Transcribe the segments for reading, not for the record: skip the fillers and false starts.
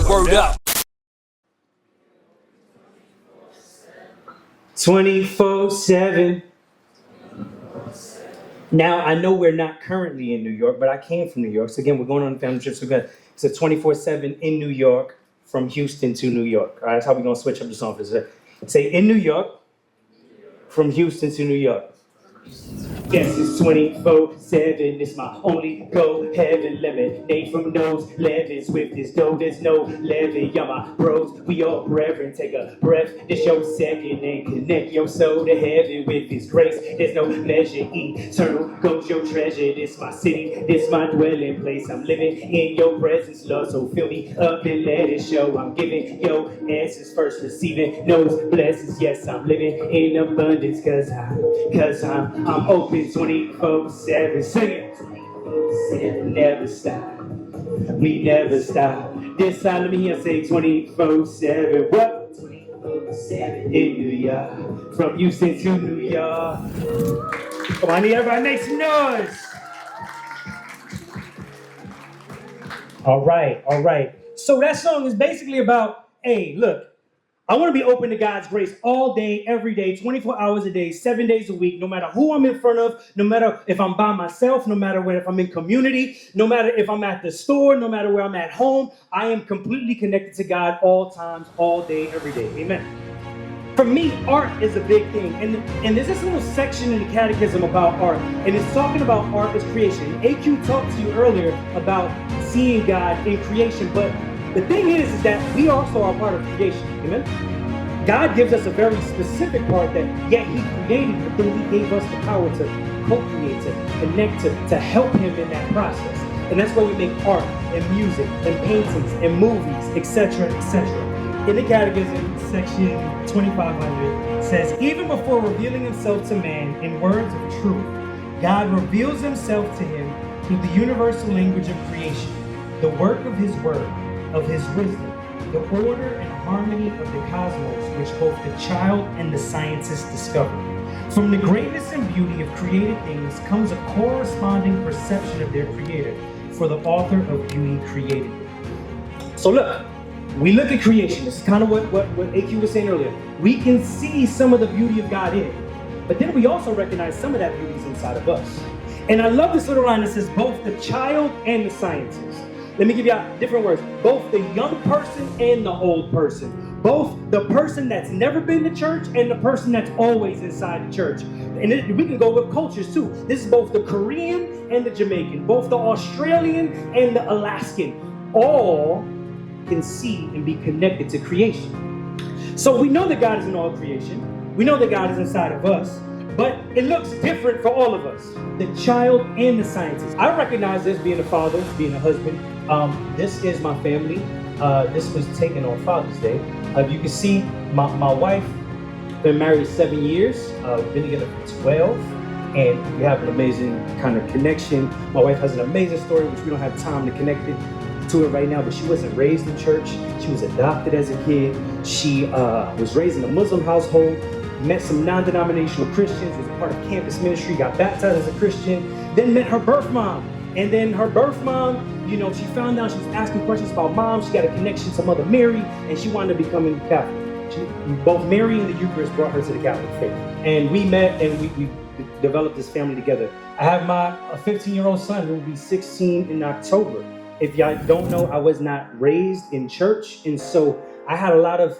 Word up. 24/7. Now, I know we're not currently in New York, but I came from New York. So again, we're going on a family trip. So it's a 24/7 in New York from Houston to New York. All right, that's how we're going to switch up the song. Say in New York from Houston to New York. Yes, it's 24/7. It's my only go. Heaven lemonade from those lemons with this dough. There's no levy. Y'all my bros, we all brethren. Take a breath. This your second and connect your soul to heaven with His grace. There's no measure. Eternal goes your treasure. This my city. This my dwelling place. I'm living in your presence, Lord. So fill me up and let it show. I'm giving your answers first, receiving those blessings. Yes, I'm living in abundance cause I'm open 24/7. Sing it. Never stop. We never stop. This time let me hear say 24/7. What? 24/7 in New York. From Houston to New York. Come on, I need everybody make some noise. All right. So that song is basically about, hey, look, I want to be open to God's grace all day, every day, 24 hours a day, 7 days a week, no matter who I'm in front of, no matter if I'm by myself, no matter if I'm in community, no matter if I'm at the store, no matter where I'm at home, I am completely connected to God all times, all day, every day. Amen. For me, art is a big thing. And there's this little section in the catechism about art, and it's talking about art as creation. AQ talked to you earlier about seeing God in creation, but the thing is that we also are part of creation. Amen? God gives us a very specific part that yet He created, but then He gave us the power to co-create, to connect, to help Him in that process. And that's why we make art and music and paintings and movies, etc., etc. In the Catechism, section 2500 says, even before revealing Himself to man in words of truth, God reveals Himself to him through the universal language of creation, the work of His word, of His wisdom, the order and harmony of the cosmos which both the child and the scientist discover. From the greatness and beauty of created things comes a corresponding perception of their creator, for the author of beauty created it. So look, we look at creation. This is kind of what AQ was saying earlier. We can see some of the beauty of God in it, but then we also recognize some of that beauty is inside of us. And I love this little line that says both the child and the scientist. Let me give you different words. Both the young person and the old person. Both the person that's never been to church and the person that's always inside the church. And we can go with cultures too. This is both the Korean and the Jamaican. Both the Australian and the Alaskan. All can see and be connected to creation. So we know that God is in all creation. We know that God is inside of us. But it looks different for all of us. The child and the scientist. I recognize this being a father, being a husband. This is my family. This was taken on Father's Day. You can see my wife, been married 7 years. We've been together for 12. And we have an amazing kind of connection. My wife has an amazing story, which we don't have time to connect it to it right now, but she wasn't raised in church. She was adopted as a kid. She was raised in a Muslim household, met some non-denominational Christians, was a part of campus ministry, got baptized as a Christian, then met her birth mom. And then her birth mom, she found out she was asking questions about mom. She got a connection to Mother Mary, and she wanted to become Catholic. Both Mary and the Eucharist brought her to the Catholic faith. And we met and we developed this family together. I have a 15-year-old son who will be 16 in October. If y'all don't know, I was not raised in church, and so I had a lot of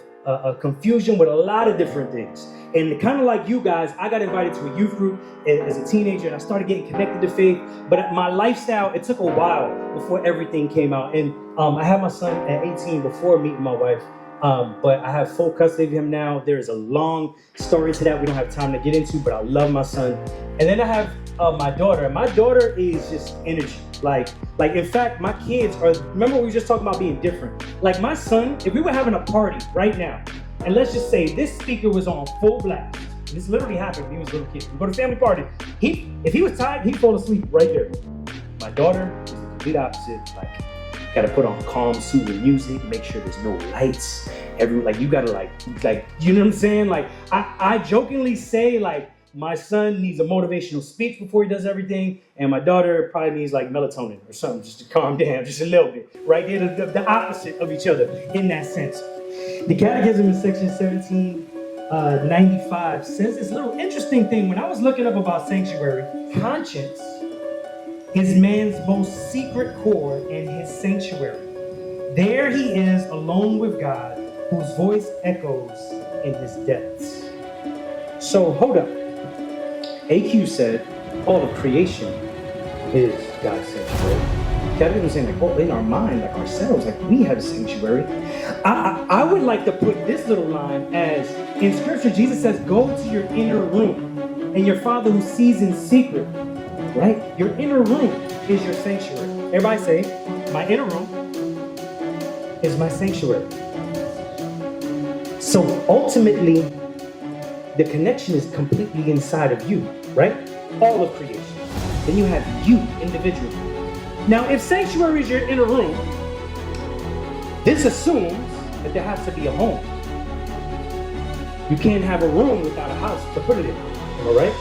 confusion with a lot of different things. And kind of like you guys, I got invited to a youth group as a teenager, and I started getting connected to faith. But my lifestyle, it took a while before everything came out. And I had my son at 18 before meeting my wife. But I have full custody of him now. There's a long story to that we don't have time to get into, but I love my son. And then I have my daughter. My daughter is just energy. Like in fact, my kids are, remember we were just talking about being different. Like my son, if we were having a party right now, and let's just say this speaker was on full blast. This literally happened when he was a little kid. We go to a family party. If he was tired, he'd fall asleep right there. My daughter is the complete opposite. Like, gotta put on calm, soothing music, make sure there's no lights. You gotta like, you know what I'm saying? Like, I jokingly say, like, my son needs a motivational speech before he does everything, and my daughter probably needs like melatonin or something just to calm down just a little bit. Right? They're the opposite of each other in that sense. The Catechism in section 1795 says this little interesting thing. When I was looking up about sanctuary, conscience is man's most secret core and his sanctuary. There he is alone with God, whose voice echoes in his depths. So hold up. AQ said all of creation is God's sanctuary. Catechism was saying like, well, in our mind, like ourselves, like we have a sanctuary. I would like to put this little line as in scripture, Jesus says, go to your inner room, and your Father who sees in secret, right? Your inner room is your sanctuary. Everybody say, my inner room is my sanctuary. So ultimately, the connection is completely inside of you, right? All of creation. Then you have you individually. Now, if sanctuary is your inner room, this assumes that there has to be a home. You can't have a room without a house to put it in, all right?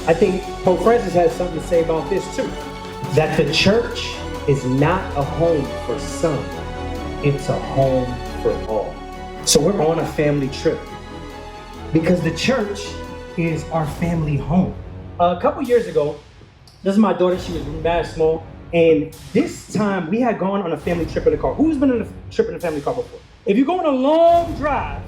I think Pope Francis has something to say about this too. That the church is not a home for some, it's a home for all. So we're on a family trip because the church is our family home. A couple years ago, this is my daughter, she was mad small, and this time we had gone on a family trip in the car. Who's been on a trip in a family car before? If you go on a long drive,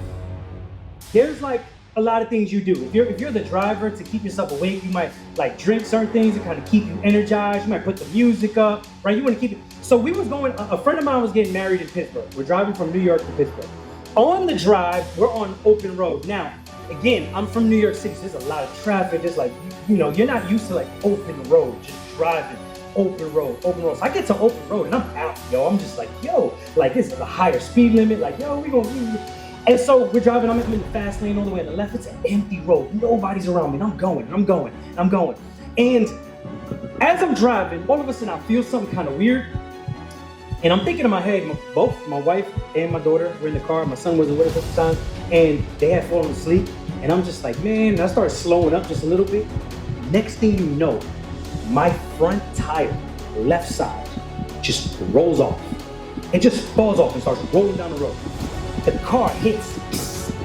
there's like a lot of things you do. If you're the driver, to keep yourself awake, you might like drink certain things to kind of keep you energized. You might put the music up, right? You want to keep it. So we was going, a friend of mine was getting married in Pittsburgh. We're driving from New York to Pittsburgh. On the drive, we're on open road. Now, again, I'm from New York City, so there's a lot of traffic. There's like, you know, you're not used to like open road, just driving. Open road. So I get to open road and I'm out, yo. I'm just like, yo, like this is a higher speed limit. Like, yo, we gonna. And so we're driving. I'm in the fast lane all the way on the left. It's an empty road. Nobody's around me. And I'm going. And as I'm driving, all of a sudden I feel something kind of weird. And I'm thinking in my head, both my wife and my daughter were in the car. My son wasn't with us at the time, and they had fallen asleep. And I'm just like, man. And I started slowing up just a little bit. Next thing you know, my front tire, left side, just rolls off. It just falls off and starts rolling down the road. The car hits,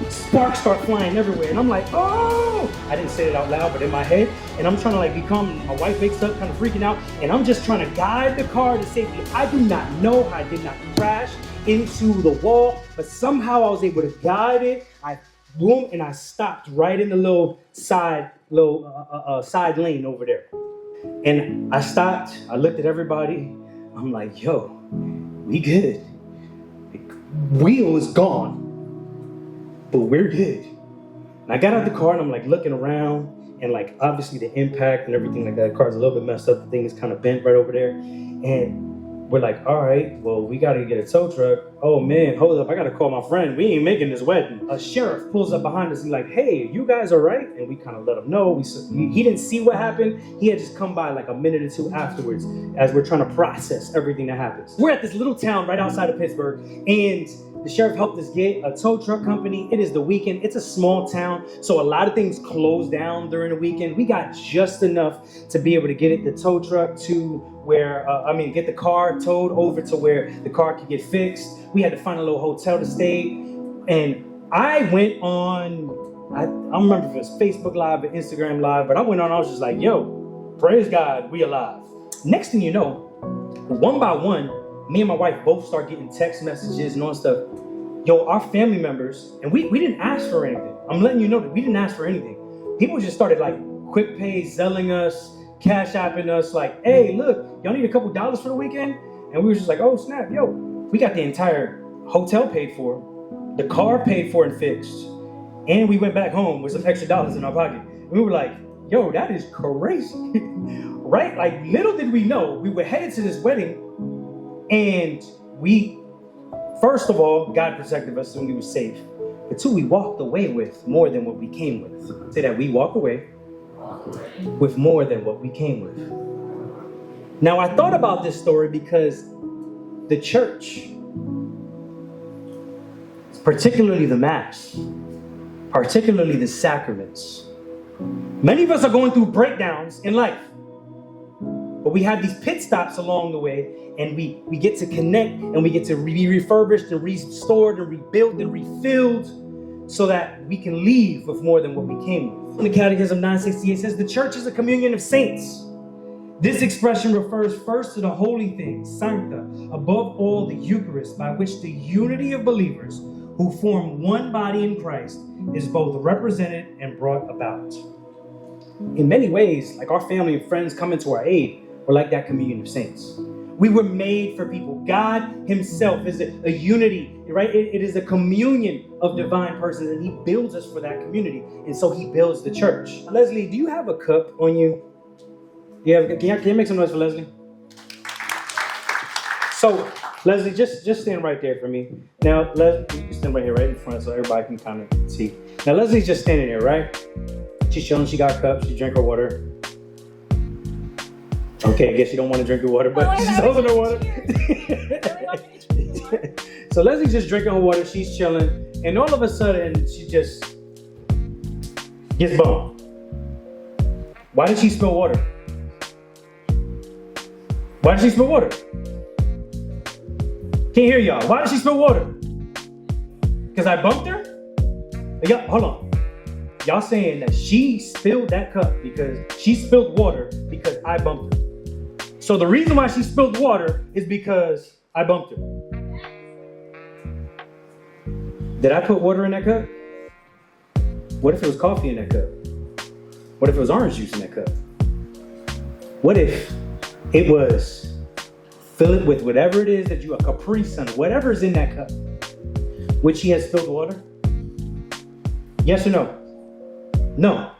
sparks start flying everywhere. And I'm like, oh! I didn't say it out loud, but in my head. And I'm trying to like be calm. My wife wakes up kind of freaking out. And I'm just trying to guide the car to safety. I do not know how I did not crash into the wall, but somehow I was able to guide it. I boom, and I stopped right in the little side lane over there. And I stopped, I looked at everybody, I'm like, yo, we good. The wheel is gone, but we're good. And I got out the car and I'm like looking around, and like obviously the impact and everything like that, the car's a little bit messed up, the thing is kind of bent right over there. And we're like, all right, well, we gotta get a tow truck. Oh man, hold up, I gotta call my friend. We ain't making this wedding. A sheriff pulls up behind us and like, hey, you guys all right? And we kind of let him know. He didn't see what happened. He had just come by like a minute or two afterwards as we're trying to process everything that happens. We're at this little town right outside of Pittsburgh, and the sheriff helped us get a tow truck company. It is the weekend. It's a small town, so a lot of things close down during the weekend. We got just enough to be able to get the tow truck to where, get the car towed over to where the car could get fixed. We had to find a little hotel to stay. And I went on, I don't remember if it was Facebook Live or Instagram Live, but I went on, I was just like, yo, praise God, we alive. Next thing you know, one by one, me and my wife both start getting text messages and all that stuff. Yo, our family members, and we didn't ask for anything. I'm letting you know that we didn't ask for anything. People just started like quick pay, Zelling us, Cash Apping us, like, hey, look, y'all need a couple dollars for the weekend? And we were just like, oh snap, yo, we got the entire hotel paid for, the car paid for and fixed, and we went back home with some extra dollars in our pocket. And we were like, yo, that is crazy, right? Like, little did we know, we were headed to this wedding, and we, first of all, God protected us and we were safe. But two, we walked away with more than what we came with. Say that, we walk away with more than what we came with. Now, I thought about this story because the church, particularly the Mass, particularly the sacraments, Many of us are going through breakdowns in life, but we have these pit stops along the way, and we get to connect, and we get to be refurbished and restored and rebuilt and refilled so that we can leave with more than what we came with. The Catechism 968 says, the church is a communion of saints. This expression refers first to the holy things, sancta, above all the Eucharist, by which the unity of believers who form one body in Christ is both represented and brought about. In many ways, like our family and friends coming to our aid, we're like that communion of saints. We were made for people. God himself is a unity, right? It is a communion of divine persons, and he builds us for that community. And so he builds the church. Leslie, do you have a cup on you? Can you make some noise for Leslie? So, Leslie, just stand right there for me. Now, Leslie, you stand right here, right in front, so everybody can kind of see. Now, Leslie's just standing there, right? She's chilling. She got a cup. She drank her water. Okay, I guess you don't want to drink your water, but she's holding her water. So Leslie's just drinking her water. She's chilling, and all of a sudden, she just gets bumped. Why did she spill water? Why did she spill water? Can't hear y'all. Why did she spill water? Because I bumped her? Yeah, hold on. Y'all saying that she spilled that cup because she spilled water because I bumped her. So the reason why she spilled water is because I bumped her. Did I put water in that cup? What if it was coffee in that cup? What if it was orange juice in that cup? What if it was, fill it with whatever it is that you, a Capri Sun, whatever's in that cup? Would she have spilled water? Yes or no? No.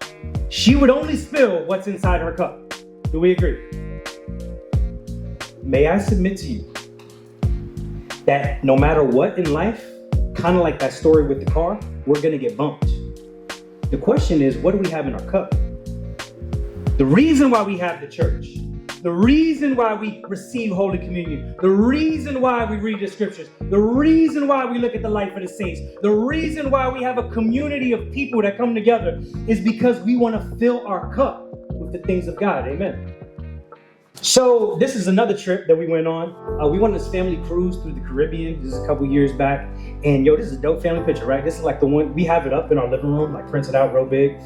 She would only spill what's inside her cup. Do we agree? May I submit to you that no matter what in life, kind of like that story with the car, we're going to get bumped. The question is, what do we have in our cup? The reason why we have the church, the reason why we receive Holy Communion, the reason why we read the scriptures, the reason why we look at the life of the saints, the reason why we have a community of people that come together is because we want to fill our cup with the things of God. Amen. So this is another trip that we went on. We went on this family cruise through the Caribbean. This is a couple years back. And this is a dope family picture, right? This is like the one, we have it up in our living room, like printed out real big.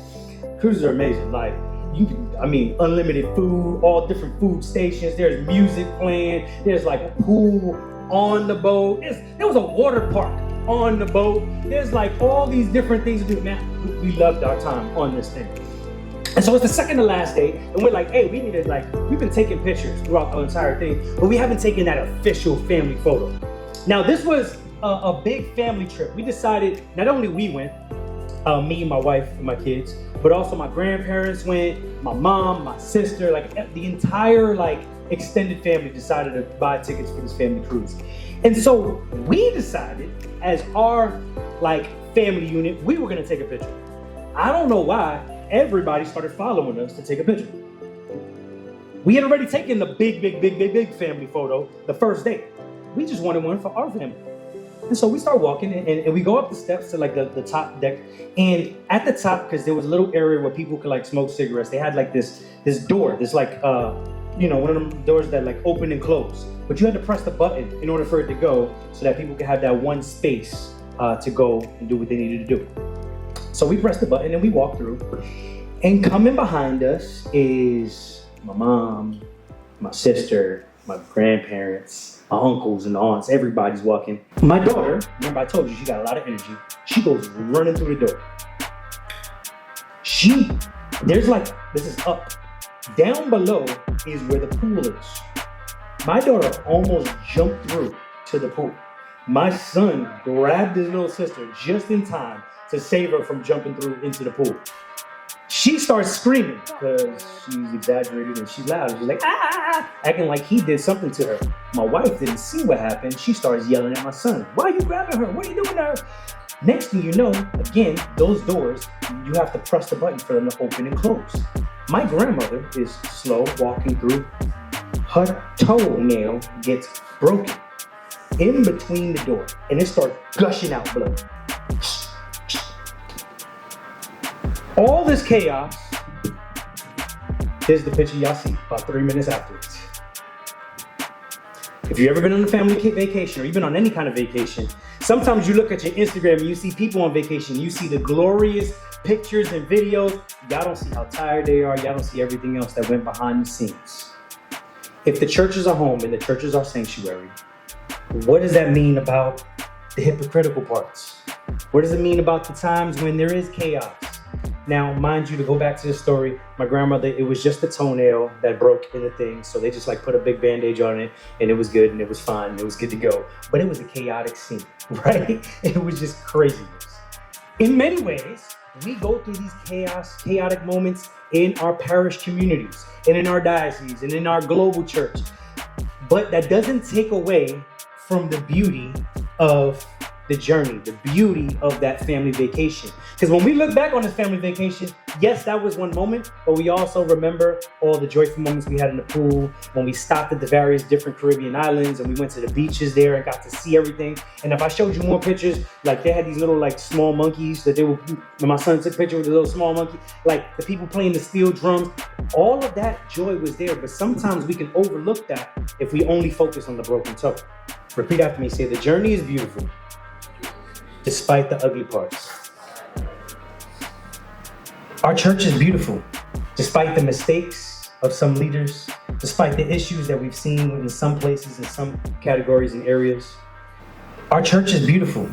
Cruises are amazing. Like, unlimited food, all different food stations. There's music playing. There's like a pool on the boat. There was a water park on the boat. There's like all these different things to do. Man, we loved our time on this thing. And so it's the second to last day, and we're like, hey, we've been taking pictures throughout the entire thing, but we haven't taken that official family photo. Now, this was a big family trip. We decided, not only we went, me and my wife and my kids, but also my grandparents went, my mom, my sister, like the entire extended family decided to buy tickets for this family cruise. And so we decided, as our family unit, we were gonna take a picture. I don't know why. Everybody started following us to take a picture. We had already taken the big family photo the first day. We just wanted one for our family. And so we start walking and we go up the steps to the top deck. And at the top, because there was a little area where people could smoke cigarettes, they had this door, this one of them doors that open and close. But you had to press the button in order for it to go so that people could have that one space to go and do what they needed to do. So we pressed the button and we walked through, and coming behind us is my mom, my sister, my grandparents, my uncles and aunts. Everybody's walking. My daughter, remember I told you she got a lot of energy. She goes running through the door. This is up. Down below is where the pool is. My daughter almost jumped through to the pool. My son grabbed his little sister just in time to save her from jumping through into the pool. She starts screaming because she's exaggerated and she's loud. She's like, ah, acting like he did something to her. My wife didn't see what happened. She starts yelling at my son. Why are you grabbing her? What are you doing to her? Next thing you know, again, those doors, you have to press the button for them to open and close. My grandmother is slow walking through. Her toenail gets broken in between the door and it starts gushing out blood. All this chaos Here's the picture y'all see about 3 minutes afterwards. If you've ever been on a family vacation or even on any kind of vacation, sometimes you look at your Instagram and you see people on vacation. You see the glorious pictures and videos. Y'all don't see how tired they are. Y'all don't see everything else that went behind the scenes. If the church is a home and the church is our sanctuary, what does that mean about the hypocritical parts? What does it mean about the times when there is chaos? Now, mind you, to go back to the story, my grandmother, it was just a toenail that broke in the thing. So they just like put a big bandage on it and it was good and it was fine and it was good to go. But it was a chaotic scene, right? It was just craziness. In many ways, we go through these chaotic moments in our parish communities and in our diocese and in our global church. But that doesn't take away from the beauty of the journey, the beauty of that family vacation. Because when we look back on this family vacation, yes, that was one moment, but we also remember all the joyful moments we had in the pool, when we stopped at the various different Caribbean islands and we went to the beaches there and got to see everything. And if I showed you more pictures, like they had these little like small monkeys that they were, when my son took a picture with the little small monkey, like the people playing the steel drums, all of that joy was there. But sometimes we can overlook that if we only focus on the broken toe. Repeat after me, say, the journey is beautiful, despite the ugly parts. Our church is beautiful, despite the mistakes of some leaders, despite the issues that we've seen in some places, in some categories and areas. Our church is beautiful,